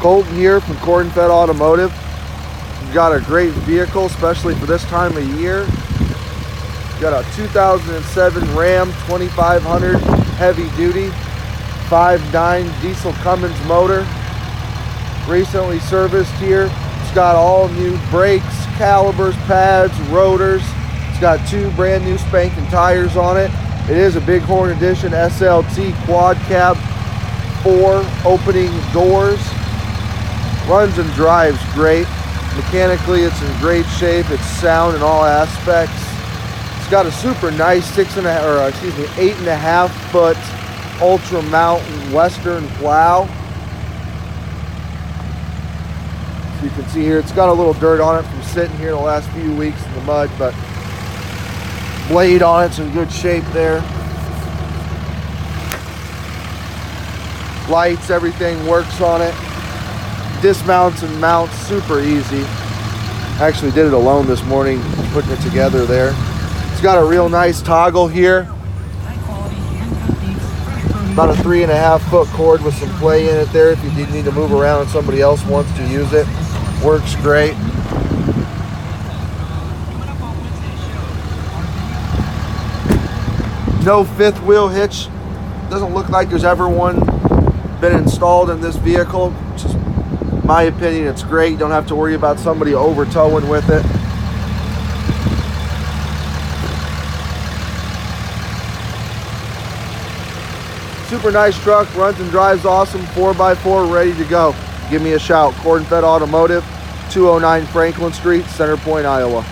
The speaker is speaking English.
Colton here from Corn-Fed Automotive. We've got a great vehicle, especially for this time of year. We've got a 2007 Ram 2500 heavy duty 5.9 diesel Cummins motor. Recently serviced here. It's got all new brakes, calipers, pads, rotors. It's got 2 brand new spanking tires on it. It is a Bighorn Edition SLT quad cab, 4 opening doors. Runs and drives great. Mechanically, it's in great shape. It's sound in all aspects. It's got a super nice 8.5 foot Ultra Mountain Western plow. So you can see here, it's got a little dirt on it from sitting here the last few weeks in the mud, but blade on it's in good shape there. Lights, everything works on it. Dismounts and mounts super easy. I actually did it alone this morning, putting it together there. It's got a real nice toggle here. About a 3.5 foot cord with some play in it there if you did need to move around and somebody else wants to use it. Works great. No 5th wheel hitch. Doesn't look like there's ever one been installed in this vehicle. Just my opinion, it's great. You don't have to worry about somebody over towing with it. Super nice truck, runs and drives awesome, 4x4 ready to go. Give me a shout. Corn-Fed Automotive, 209 Franklin Street, Center Point, Iowa.